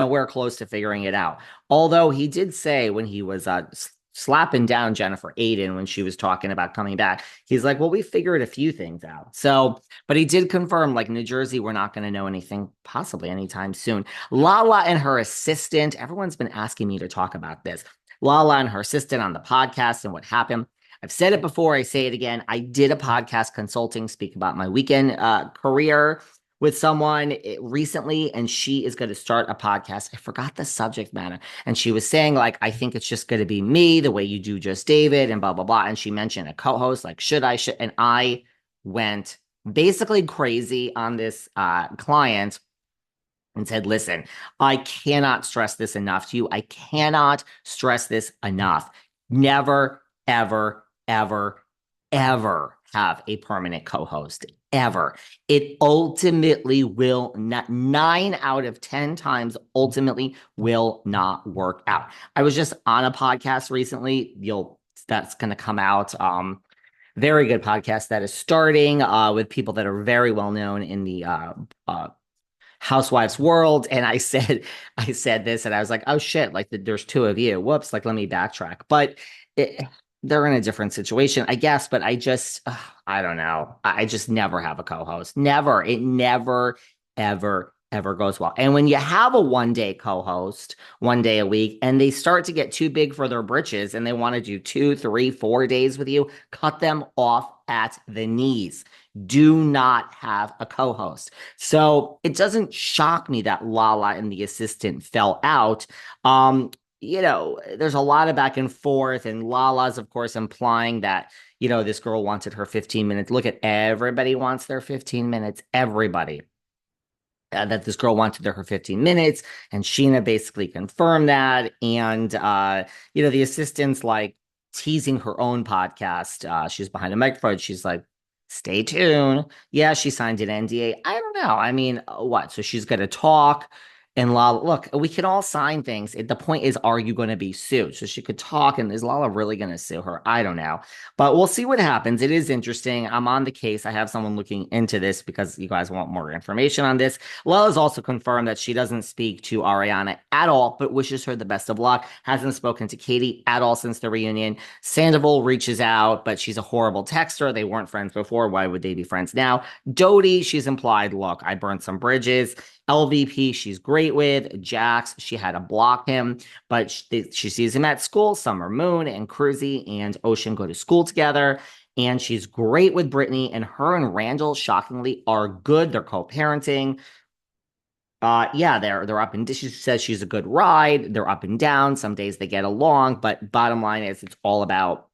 nowhere close to figuring it out. Although he did say when he was slapping down Jennifer Aiden when she was talking about coming back, he's like, well, we figured a few things out. So, but he did confirm, like, New Jersey, we're not going to know anything possibly anytime soon. Lala and her assistant, everyone's been asking me to talk about this. Lala and her assistant on the podcast and what happened. I've said it before, I say it again. I did a podcast consulting, speak about my weekend career with someone recently, and she is going to start a podcast. I forgot the subject matter. And she was saying, like, I think it's just going to be me, the way you do Just David, and blah, blah, blah. And she mentioned a co-host, like, should I? And I went basically crazy on this client and said, listen, I cannot stress this enough to you. I cannot stress this enough. Never, ever, ever, ever have a permanent co-host, ever. It ultimately will not, 9 out of 10 times ultimately will not work out. I was just on a podcast recently. That's going to come out. Very good podcast that is starting with people that are very well known in the Housewives world. And I said this, and I was like, oh shit, like there's 2 of you. Whoops, like let me backtrack. But they're in a different situation, I guess. But I don't know. I just never have a co-host. Never. It never, ever, ever goes well. And when you have a one-day co-host, 1 day a week, and they start to get too big for their britches and they want to do 2, 3, 4 days with you, cut them off at the knees. Do not have a co-host. So it doesn't shock me that Lala and the assistant fell out. There's a lot of back and forth, and Lala's, of course, implying that, this girl wanted her 15 minutes. Look, at everybody wants their 15 minutes. Everybody. That this girl wanted her 15 minutes, and Sheena basically confirmed that. And, the assistant's like teasing her own podcast. She's behind a microphone. She's like, stay tuned. Yeah, she signed an NDA. I don't know. I mean, what? So she's going to talk. And Lala, look, we can all sign things. The point is, are you going to be sued? So she could talk, and is Lala really going to sue her? I don't know. But we'll see what happens. It is interesting. I'm on the case. I have someone looking into this because you guys want more information on this. Lala's also confirmed that she doesn't speak to Ariana at all, but wishes her the best of luck. Hasn't spoken to Katie at all since the reunion. Sandoval reaches out, but she's a horrible texter. They weren't friends before. Why would they be friends now? Dodie, she's implied, look, I burned some bridges. LVP, she's great with. Jax, she had to block him, but she sees him at school. Summer Moon and Cruzy and Ocean go to school together, and she's great with Brittany, and her and Randall, shockingly, are good. They're co-parenting. They're up and she says she's a good ride. They're up and down. Some days they get along, but bottom line is it's all about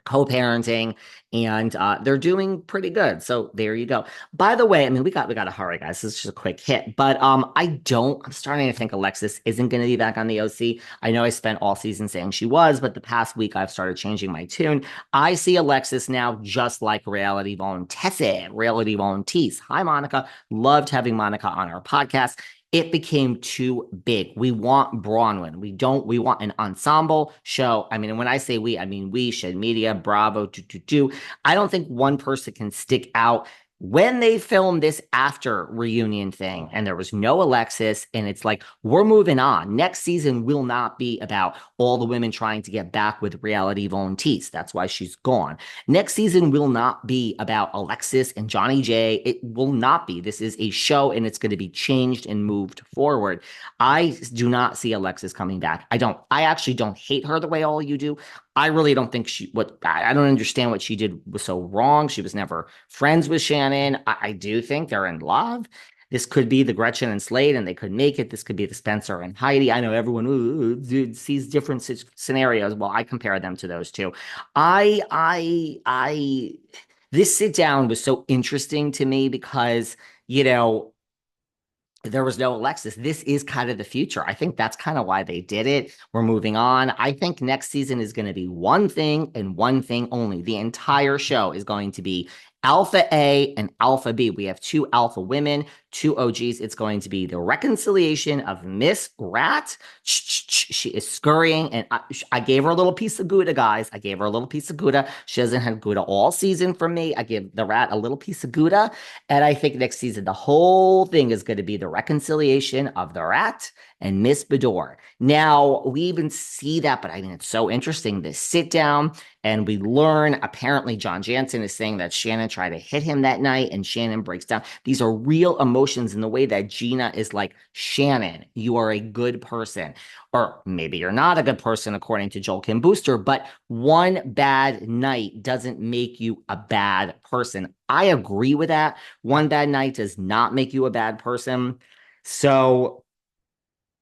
co-parenting, and they're doing pretty good. So there you go. By the way, I mean, we got to hurry, guys. This is just a quick hit, but I'm starting to think Alexis isn't going to be back on the OC. I know I spent all season saying she was, but the past week I've started changing my tune. I see Alexis now just like reality volunteers. Hi, Monica. Loved having Monica on our podcast. It became too big. We want Bronwyn. We want an ensemble show. I mean, when I say we, I mean we, Shed Media, Bravo, I don't think one person can stick out. When they filmed this after reunion thing and there was no Alexis, and it's like, we're moving on. Next season will not be about all the women trying to get back with reality volunteers. That's why she's gone. Next season will not be about Alexis and Johnny J. It will not be. This is a show, and it's going to be changed and moved forward. I do not see Alexis coming back. I actually don't hate her the way all you do. I really don't think I don't understand what she did was so wrong. She was never friends with Shannon. I do think they're in love. This could be the Gretchen and Slade, and they could make it. This could be the Spencer and Heidi. I know everyone sees different scenarios. Well, I compare them to those two. This sit down was so interesting to me because, there was no Alexis. This is kind of the future. I think that's kind of why they did it. We're moving on. I think next season is going to be one thing and one thing only. The entire show is going to be Alpha A and Alpha B. We have 2 alpha women, 2 OGs. It's going to be the reconciliation of Miss Rat. She is scurrying, and I gave her a little piece of Gouda, guys. I gave her a little piece of Gouda. She hasn't had Gouda all season from me. I give the Rat a little piece of Gouda, and I think next season the whole thing is going to be the reconciliation of the Rat and Miss Bedore. Now, we even see that, but I mean, it's so interesting. This sit down and we learn apparently John Jansen is saying that Shannon tried to hit him that night and Shannon breaks down. These are real emotions in the way that Gina is like, Shannon, you are a good person. Or maybe you're not a good person, according to Joel Kim Booster, but one bad night doesn't make you a bad person. I agree with that. One bad night does not make you a bad person. So,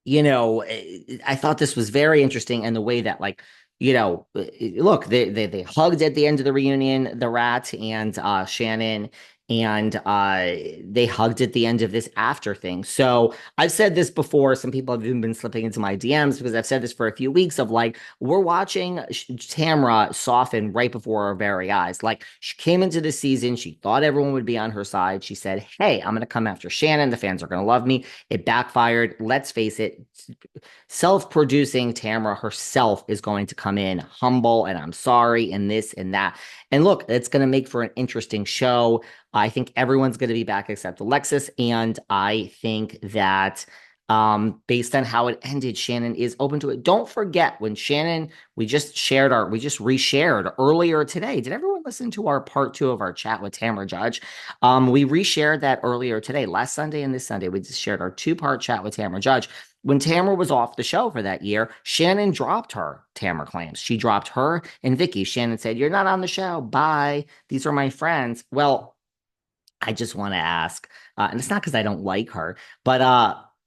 I thought this was very interesting and the way that look, they hugged at the end of the reunion, the rat and Shannon, and they hugged at the end of this after thing. So I've said this before. Some people have even been slipping into my DMs because I've said this for a few weeks of like, we're watching Tamra soften right before our very eyes. Like she came into the season, she thought everyone would be on her side. She said, hey, I'm going to come after Shannon. The fans are going to love me. It backfired. Let's face it. Self-producing Tamra herself is going to come in humble and I'm sorry and this and that. And look, it's going to make for an interesting show. I think everyone's going to be back except Alexis. And I think that based on how it ended, Shannon is open to it. Don't forget when Shannon, we just reshared earlier today. Did everyone listen to our part 2 of our chat with Tamra Judge? We reshared that earlier today, last Sunday and this Sunday. We just shared our 2-part chat with Tamra Judge. When Tamra was off the show for that year, Shannon dropped her, Tamra claims. She dropped her and Vicki. Shannon said, you're not on the show. Bye. These are my friends. Well, I just want to ask, and it's not because I don't like her, but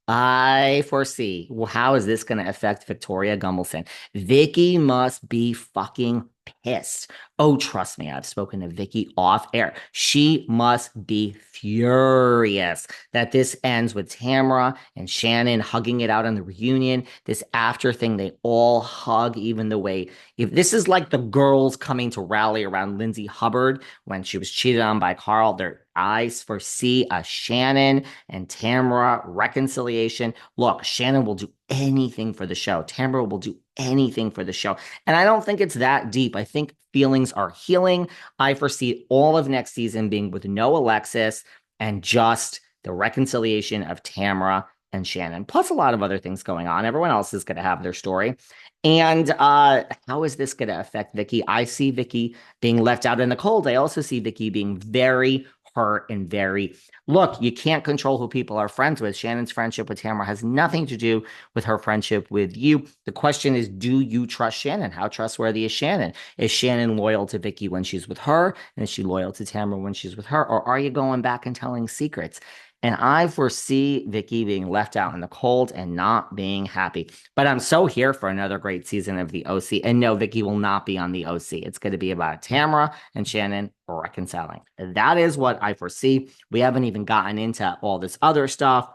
I foresee, well, how is this going to affect Victoria Gunvalson? Vicki must be fucking pissed. Oh, trust me, I've spoken to Vicki off air. She must be furious that this ends with Tamra and Shannon hugging it out on the reunion. This after thing, they all hug, even the way, if this is like the girls coming to rally around Lindsay Hubbard when she was cheated on by Carl, their eyes foresee a Shannon and Tamra reconciliation. Look, Shannon will do anything for the show. Tamra will do anything for the show. And I don't think it's that deep. I think feelings are healing. I foresee all of next season being with no Alexis and just the reconciliation of Tamra and Shannon, plus a lot of other things going on. Everyone else is going to have their story. And how is this going to affect Vicki? I see Vicki being left out in the cold. I also see Vicki being very hurt and very, look, you can't control who people are friends with. Shannon's friendship with Tamara has nothing to do with her friendship with you. The question is, do you trust Shannon? How trustworthy is Shannon? Is Shannon loyal to Vicki when she's with her? And is she loyal to Tamara when she's with her? Or are you going back and telling secrets? And I foresee Vicki being left out in the cold and not being happy. But I'm so here for another great season of the OC. And no, Vicki will not be on the OC. It's going to be about Tamara and Shannon reconciling. That is what I foresee. We haven't even gotten into all this other stuff.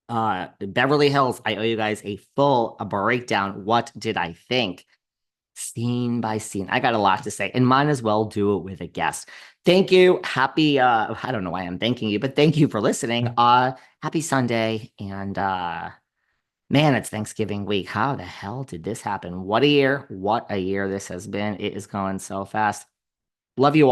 Beverly Hills, I owe you guys a full breakdown. What did I think? Scene by scene. I got a lot to say and might as well do it with a guest. Thank you. Happy, I don't know why I'm thanking you, but thank you for listening. Happy Sunday. And man, it's Thanksgiving week. How the hell did this happen? What a year. What a year this has been. It is going so fast. Love you all.